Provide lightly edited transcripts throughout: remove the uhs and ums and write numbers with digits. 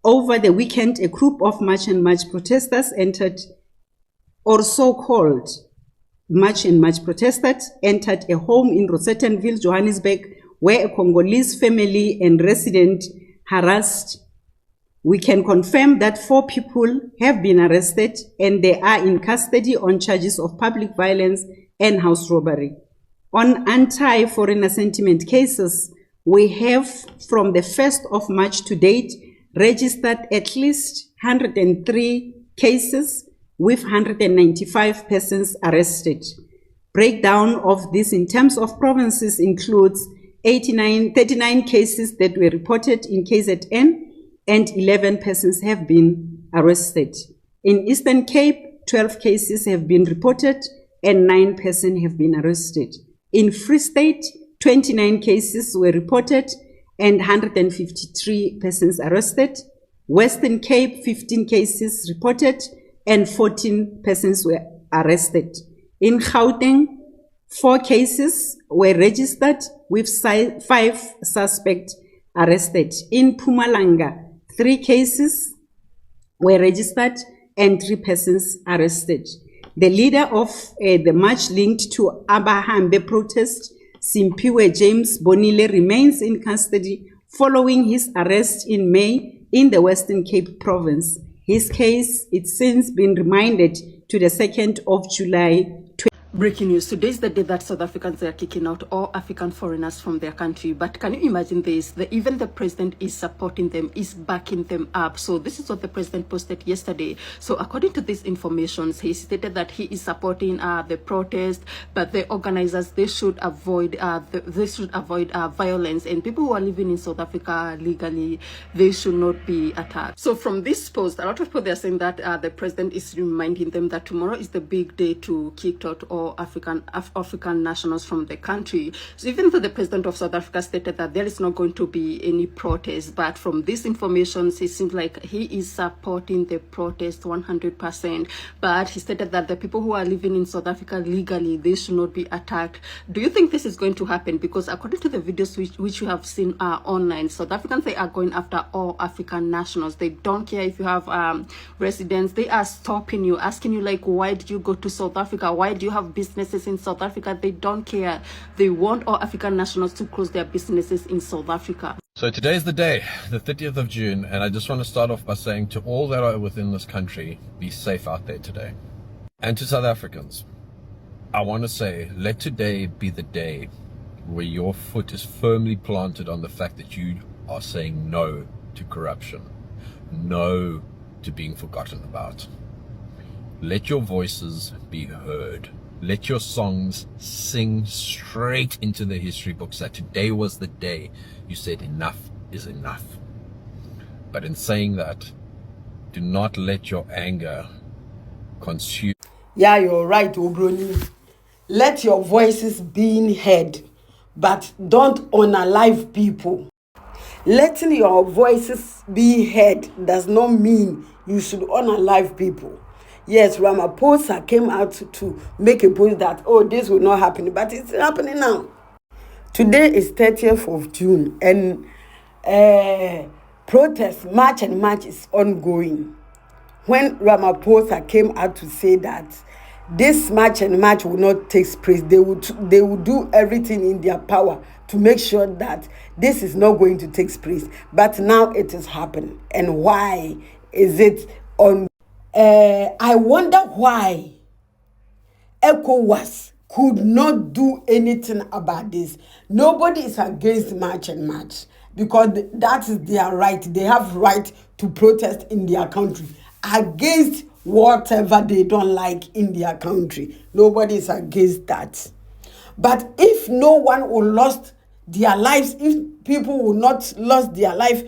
Over the weekend, a group of March and March protesters entered, or so-called March and March protesters entered a home in Rosettenville, Johannesburg, where a Congolese family and resident harassed. We can confirm that 4 people have been arrested and they are in custody on charges of public violence and house robbery. On anti-foreigner sentiment cases, we have from the 1st of March to date registered at least 103 cases with 195 persons arrested. Breakdown of this in terms of provinces includes 39 cases that were reported in KZN and 11 persons have been arrested. In Eastern Cape, 12 cases have been reported and 9 persons have been arrested. In Free State, 29 cases were reported and 153 persons arrested. Western Cape, 15 cases reported and 14 persons were arrested. In Gauteng, 4 cases were registered with 5 suspects arrested. In Mpumalanga, 3 cases were registered and 3 persons arrested. The leader of the march linked to Abahambe protest, Simpiwe James Bonile, remains in custody following his arrest in May in the Western Cape province. His case, it's since been remanded to the 2nd of July. Breaking news. Today is the day that South Africans are kicking out all African foreigners from their country. But can you imagine this? Even the president is supporting them, is backing them up. So this is what the president posted yesterday. So according to these informations, he stated that he is supporting the protest, but the organizers, they should avoid violence, and people who are living in South Africa legally, they should not be attacked. So from this post, a lot of people, they're saying that the president is reminding them that tomorrow is the big day to kick out all African nationals from the country. So even though the president of South Africa stated that there is not going to be any protest, but from these informations, it seems like he is supporting the protest 100%. But he stated that the people who are living in South Africa legally, they should not be attacked. Do you think this is going to happen? Because according to the videos which you have seen online, South Africans, they are going after all African nationals. They don't care if you have residents. They are stopping you, asking you like, why did you go to South Africa? Why do you have businesses in South Africa? They don't care. They want all African nationals to close their businesses in South Africa. So today is the day, the 30th of June, and I just want to start off by saying to all that are within this country, be safe out there today. And to South Africans, I want to say, let today be the day where your foot is firmly planted on the fact that you are saying no to corruption, no to being forgotten about. Let your voices be heard. Let your songs sing straight into the history books that today was the day you said enough is enough. But in saying that, do not let your anger consume. Yeah, you're right, Obroni. Let your voices be heard, but don't unalive people. Letting your voices be heard does not mean you should unalive people. Yes, Ramaphosa came out to make a point that, oh, this will not happen, but it's happening now. Today is 30th of June, and protest, march and march is ongoing. When Ramaphosa came out to say that this march and march will not take place, they will do everything in their power to make sure that this is not going to take place. But now it is happening. And why is it on? I wonder why ECOWAS could not do anything about this. Nobody is against march and march because that is their right. They have right to protest in their country against whatever they don't like in their country. Nobody is against that. But if no one will lost their lives, if people will not lost their life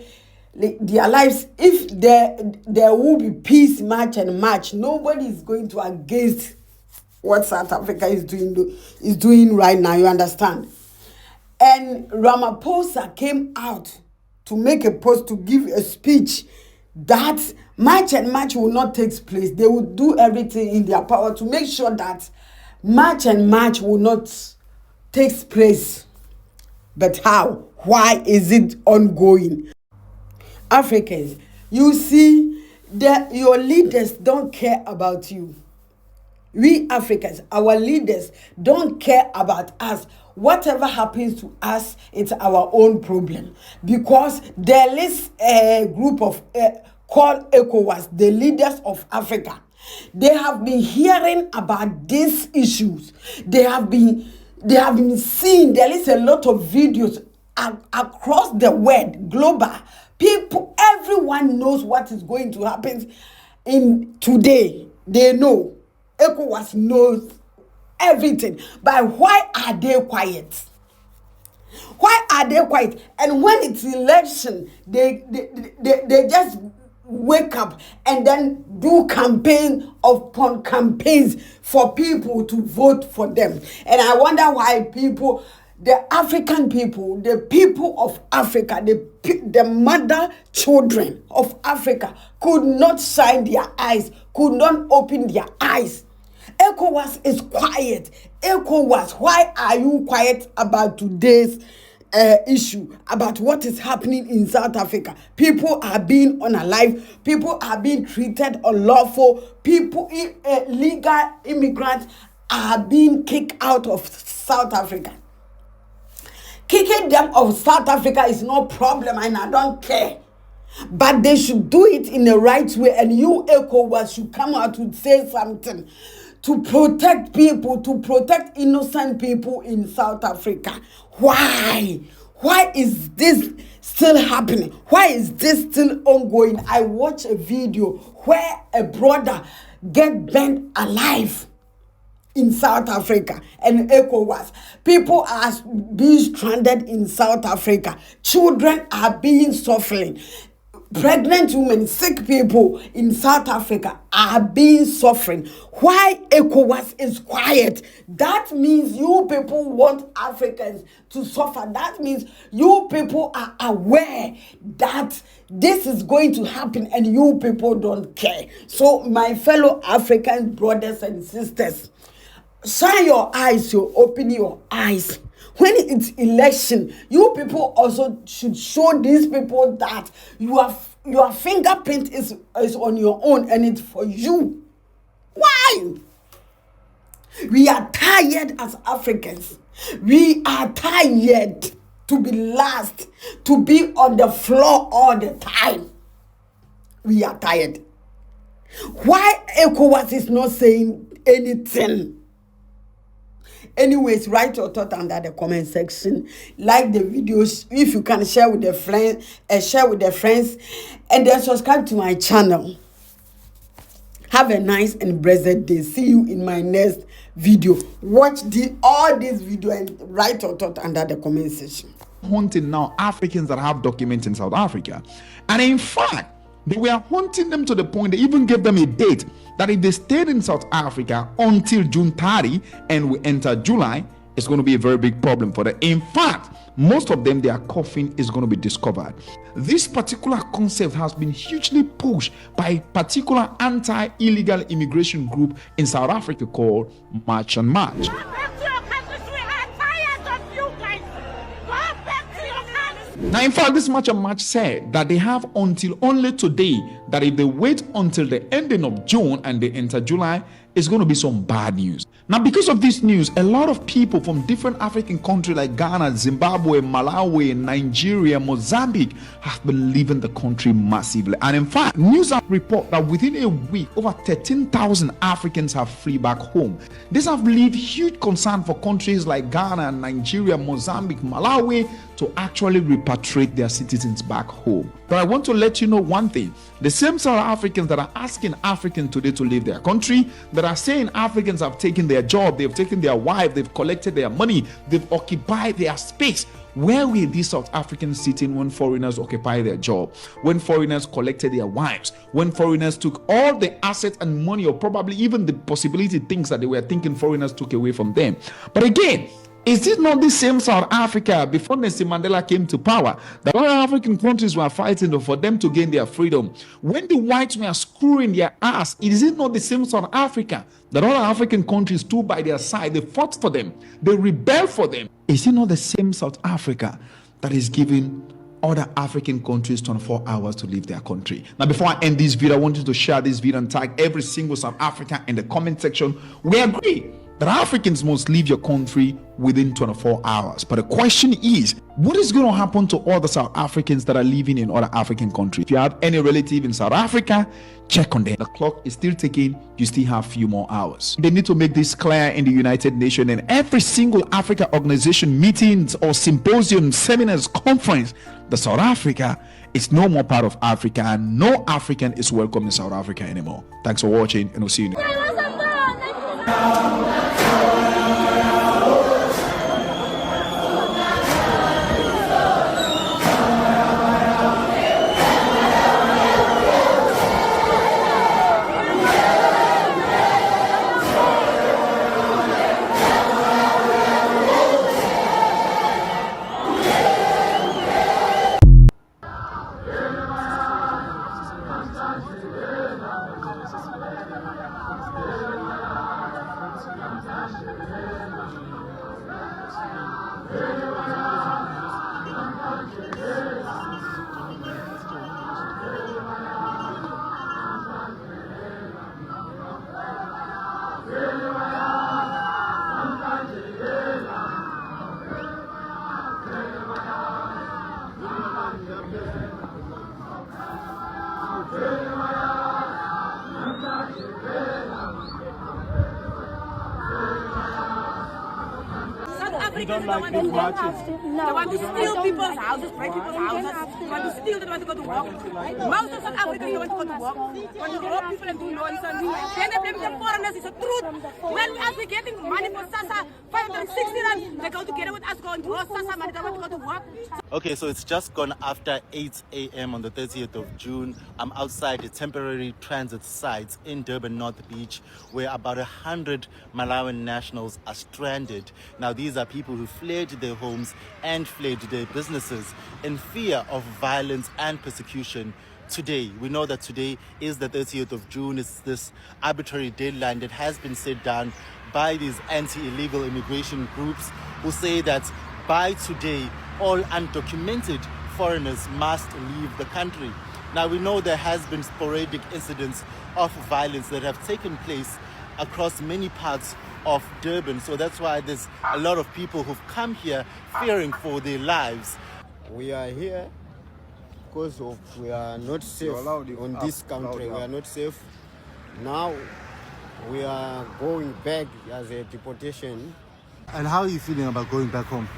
their lives. If there will be peace march and march, nobody is going to against what South Africa is doing right now, you understand? And Ramaphosa came out to make a post, to give a speech that march and march will not take place. They will do everything in their power to make sure that march and march will not take place. But how? Why is it ongoing? Africans, you see that your leaders don't care about you. We Africans, our leaders don't care about us. Whatever happens to us, it's our own problem. Because there is a group of called ECOWAS, the leaders of Africa. They have been hearing about these issues. They have been seeing. There is a lot of videos across the world, global. People, everyone knows what is going to happen in today. They know. ECOWAS knows everything. But why are they quiet? Why are they quiet? And when it's election, they just wake up and then do campaign upon campaigns for people to vote for them. And I wonder why people, the African people, the people of Africa, the mother children of Africa could not shine their eyes, could not open their eyes. ECOWAS is quiet. ECOWAS, why are you quiet about today's issue, about what is happening in South Africa? People are being unalive. People are being treated unlawful. People, legal immigrants are being kicked out of South Africa. Kicking them out of South Africa is no problem, and I don't care. But they should do it in the right way, and you, ECOWAS, should come out to say something to protect people, to protect innocent people in South Africa. Why? Why is this still happening? Why is this still ongoing? I watched a video where a brother get burnt alive in South Africa, and ECOWAS. People are being stranded in South Africa. Children are being suffering. Pregnant women, sick people in South Africa are being suffering. Why ECOWAS is quiet? That means you people want Africans to suffer. That means you people are aware that this is going to happen and you people don't care. So my fellow African brothers and sisters, shine your eyes, you open your eyes. When it's election, you people also should show these people that your fingerprint is on your own and it's for you. Why? We are tired as Africans. We are tired to be last, to be on the floor all the time. We are tired. Why ECOWAS is not saying anything? Anyways, write your thought under the comment section. Like the videos if you can, share with the friends, and then subscribe to my channel. Have a nice and blessed day. See you in my next video. Watch all this video and write your thought under the comment section. Hunting now Africans that have documents in South Africa, and in fact they were hunting them to the point they even gave them a date that if they stayed in South Africa until June 30 and we enter July, it's going to be a very big problem for them. In fact, most of them, their coffin is going to be discovered. This particular concept has been hugely pushed by a particular anti-illegal immigration group in South Africa called March and March. Now, in fact, this March and March said that they have until only today, that if they wait until the ending of June and they enter July, it's going to be some bad news. Now, because of this news, a lot of people from different African countries like Ghana, Zimbabwe, Malawi, Nigeria, Mozambique have been leaving the country massively. And in fact, news have report that within a week, over 13,000 Africans have fled back home. This have led huge concern for countries like Ghana, Nigeria, Mozambique, Malawi to actually repatriate their citizens back home. But I want to let you know one thing. The same South Africans that are asking Africans today to leave their country, that are saying Africans have taken their job, they've taken their wife, they've collected their money, they've occupied their space, Where were these South Africans sitting when foreigners occupied their job, when foreigners collected their wives, when foreigners took all the assets and money, or probably even the possibility things that they were thinking foreigners took away from them? But again, is this not the same South Africa before Nelson Mandela came to power that all African countries were fighting for them to gain their freedom? When the whites were screwing their ass, is it not the same South Africa that all African countries stood by their side? They fought for them, they rebelled for them. Is it not the same South Africa that is giving other African countries 24 hours to leave their country? Now, before I end this video, I want you to share this video and tag every single South African in the comment section. We agree that Africans must leave your country within 24 hours. But the question is, what is going to happen to all the South Africans that are living in other African countries? If you have any relative in South Africa, check on them. The clock is still ticking. You still have a few more hours. They need to make this clear in the United Nations and every single Africa organization meetings or symposium, seminars, conference, that South Africa is no more part of Africa and no African is welcome in South Africa anymore. Thanks for watching, and we'll see you next time. You don't like these marches? They want to steal people's houses, break people's houses. They want to steal, they want to go to work. Most of South Africa, you want to go to work. Want to rob people and do nonsense. Then they blame the foreigners, it's the truth. When as we're getting money for SASA, 560 rand, they go together with us going to draw SASA money, they want to go to work. Okay, so it's just gone after 8 a.m. on the 30th of June. I'm outside a temporary transit site in Durban North Beach where about 100 Malawian nationals are stranded. Now, these are people who fled their homes and fled their businesses in fear of violence and persecution. Today, we know that today is the 30th of June. It's this arbitrary deadline that has been set down by these anti-illegal immigration groups who say that by today, all undocumented foreigners must leave the country. Now, we know there has been sporadic incidents of violence that have taken place across many parts of Durban. So that's why there's a lot of people who've come here fearing for their lives. We are here because we are not safe on this country. We are not safe. Now we are going back as a deportation. And how are you feeling about going back home?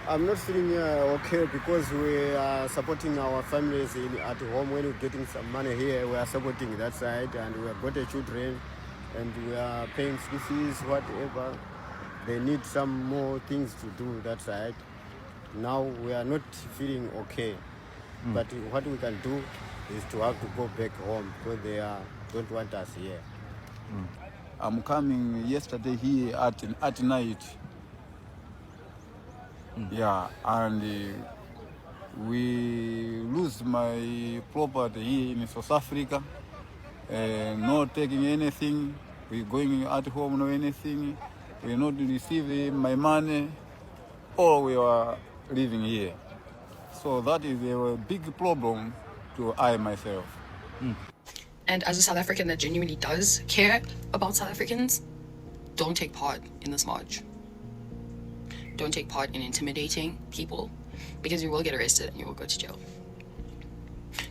I'm not feeling okay because we are supporting our families at home. When we're getting some money here, we are supporting that side, and we have got the children, and we are paying school fees, whatever. They need some more things to do that side. Now we are not feeling okay, but what we can do is to have to go back home because they don't want us here. I'm coming yesterday here at night. Yeah, and we lose my property here in South Africa. Not taking anything. We're going at home, no anything. We're not receiving my money. Or we are living here. So that is a big problem to I myself. And as a South African that genuinely does care about South Africans, don't take part in this march. Don't take part in intimidating people, because you will get arrested and you will go to jail.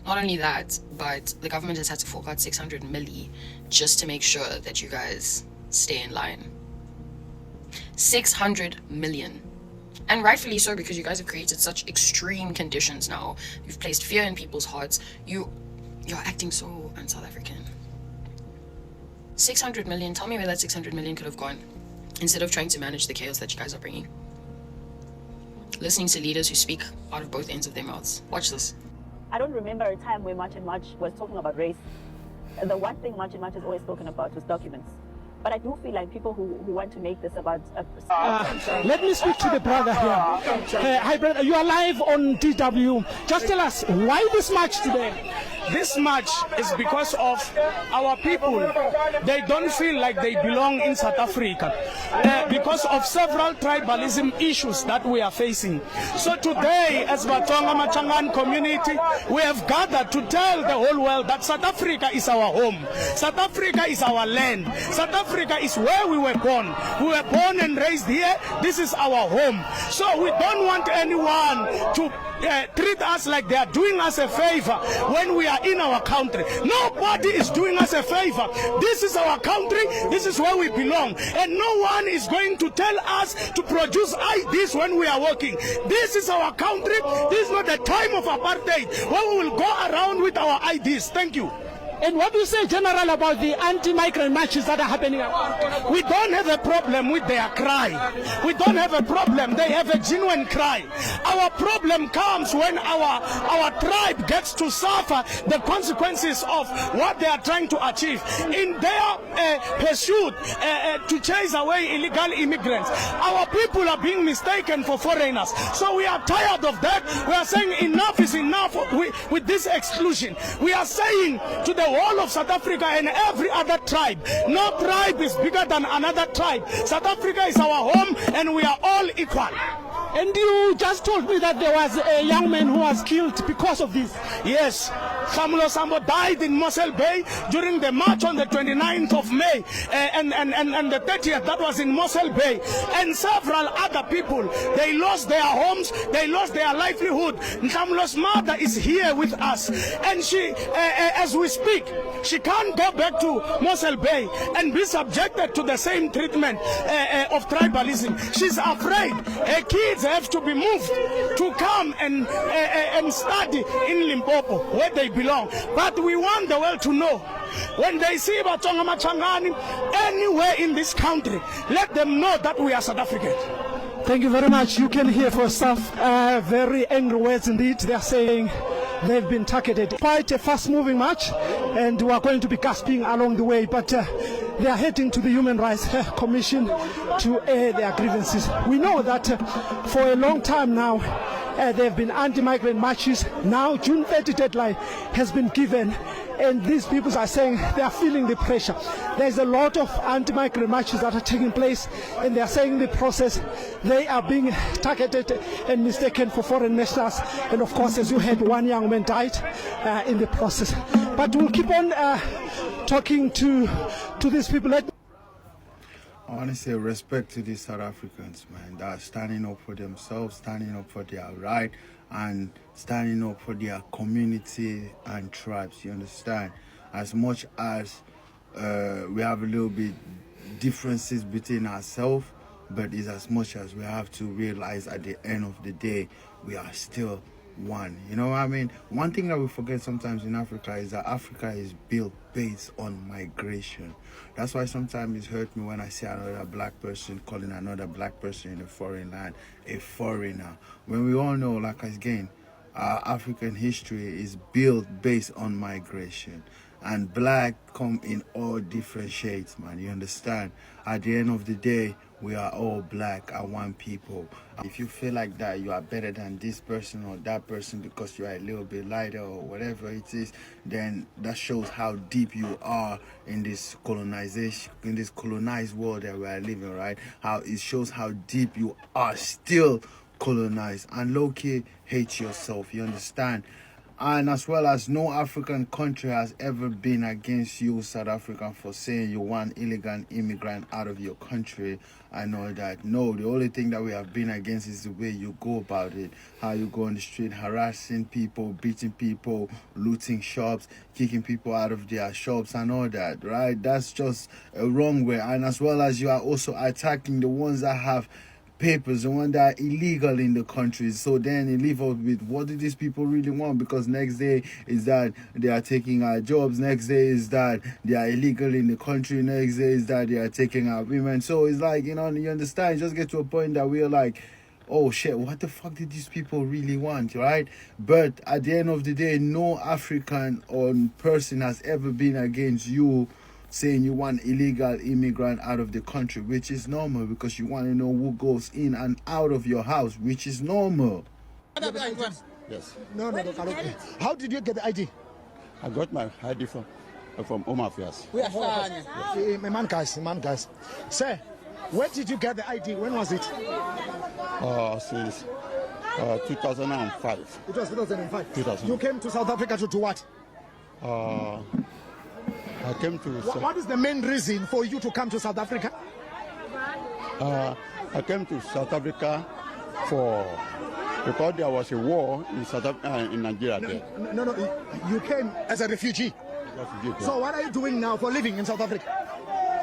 Not only that, but the government has had to fork out 600 milli just to make sure that you guys stay in line. 600 million. And rightfully so, because you guys have created such extreme conditions now. You've placed fear in people's hearts. You're acting so un-South African. 600 million, tell me where that 600 million could have gone instead of trying to manage the chaos that you guys are bringing. listening to leaders who speak out of both ends of their mouths. Watch this. I don't remember a time where March and March was talking about race. The one thing March and March has always spoken about was documents. But I do feel like people who want to make this about... Let me speak to the brother here. Hi, brother. You are live on DW. Just tell us, why this march today? This march is because of our people. They don't feel like they belong in South Africa because of several tribalism issues that we are facing. So today, as Batonga Machangan community, we have gathered to tell the whole world that South Africa is our home. South Africa is our land. South Africa is where we were born. We were born and raised here. This is our home. So we don't want anyone to treat us like they are doing us a favor when we are in our country. Nobody is doing us a favor. This is our country. This is where we belong. And no one is going to tell us to produce IDs when we are working. This is our country. This is not the time of apartheid where we will go around with our IDs. Thank you. And what do you say, General, about the anti-migrant marches that are happening? We don't have a problem with their cry. We don't have a problem. They have a genuine cry. Our problem comes when our tribe gets to suffer the consequences of what they are trying to achieve. In their pursuit to chase away illegal immigrants, our people are being mistaken for foreigners. So we are tired of that. We are saying enough is enough with this exclusion. We are saying to the whole of South Africa and every other tribe, no tribe is bigger than another tribe. South Africa is our home and we are all equal. And you just told me that there was a young man who was killed because of this. Yes, Samuel Sambo died in Mossel Bay during the march on the 29th of May and the 30th, that was in Mossel Bay. And several other people, they lost their homes, they lost their livelihood. Nkamlo's mother is here with us. And she, as we speak, she can't go back to Mossel Bay and be subjected to the same treatment of tribalism. She's afraid. Her kids have to be moved to come and study in Limpopo where they belong. But we want the world to know, when they see Batonga Machangani anywhere in this country, let them know that we are South Africans. Thank you very much. You can hear for yourself very angry words indeed. They are saying they've been targeted. Quite a fast-moving march, and we are going to be gasping along the way, but they are heading to the Human Rights Commission to air their grievances. We know that for a long time now, there have been anti-migrant marches. Now, June 30 deadline has been given, and these people are saying they are feeling the pressure. There's a lot of anti-migrant marches that are taking place, and they are saying in the process they are being targeted and mistaken for foreign nationals. And of course, as you heard, one young man died in the process. But we'll keep on talking to these people. I want to say respect to these South Africans, man, that are standing up for themselves, standing up for their right, and standing up for their community and tribes, you understand? As much as we have a little bit differences between ourselves, but it's as much as we have to realize at the end of the day, we are still one. You know what I mean? One thing that we forget sometimes in Africa is that Africa is built based on migration. That's why sometimes it hurts me when I see another black person calling another black person in a foreign land a foreigner. When we all know, like again, our African history is built based on migration. And black come in all different shades, man. You understand? At the end of the day, we are all black and one people. If you feel like that you are better than this person or that person because you are a little bit lighter or whatever it is, then that shows how deep you are in this colonization, in this colonized world that we are living, right? How it shows how deep you are still colonized and low-key hate yourself, you understand? And as well as no African country has ever been against you, South African, for saying you want illegal immigrant out of your country and all that. No, the only thing that we have been against is the way you go about it. How you go on the street harassing people, beating people, looting shops, kicking people out of their shops and all that, right? That's just a wrong way. And as well as you are also attacking the ones that have papers, the ones that are illegal in the country. So then you leave out with, what do these people really want? Because next day is that they are taking our jobs, next day is that they are illegal in the country, next day is that they are taking our women. So it's like, you know, you understand, you just get to a point that we're like, oh shit, what the fuck did these people really want, right? But at the end of the day, no African or person has ever been against you saying you want illegal immigrant out of the country, which is normal, because you want to know who goes in and out of your house, which is normal. Yes. No. How did you get the ID? I got my ID from Home Affairs. Man, guys. Sir, where did you get the ID? When was it? Since 2005. It was 2005. 2000. You came to South Africa to do what? I came to... What is the main reason for you to come to South Africa? I came to South Africa because there was a war in in Nigeria there. No, you came as a refugee. So what are you doing now for living in South Africa?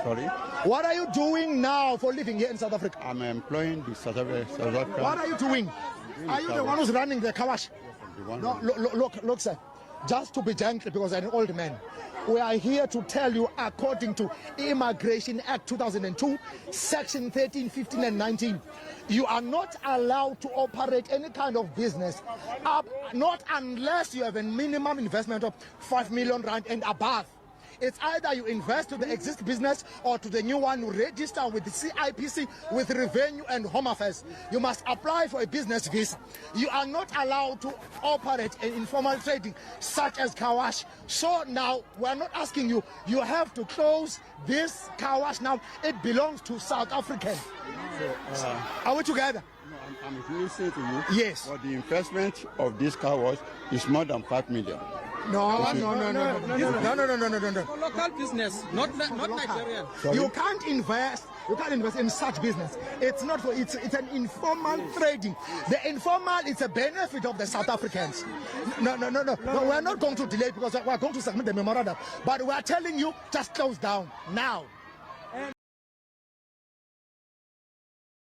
Sorry? What are you doing now for living here in South Africa? I'm employing the South Africa. What are you doing? Are you the one who's running the kawash? No, look, sir. Just to be gentle, because I'm an old man, we are here to tell you, according to Immigration Act 2002, Section 13, 15, and 19, you are not allowed to operate any kind of business, not unless you have a minimum investment of 5 million rand and above. It's either you invest to the existing business or to the new one, you register with the CIPC, with Revenue and Home Affairs. You must apply for a business visa. You are not allowed to operate in informal trading such as kawash. So now we're not asking you, you have to close this kawash now. It belongs to South African. Are we together? No, I'm listening to you. Yes. But the investment of this car wash is more than 5 million. No. For local business, not Nigerian. You can't invest in such business. It's not for it's an informal trading. The informal is a benefit of the South Africans. No. We're not going to delay because we're going to submit the memorandum. But we're telling you, just close down now.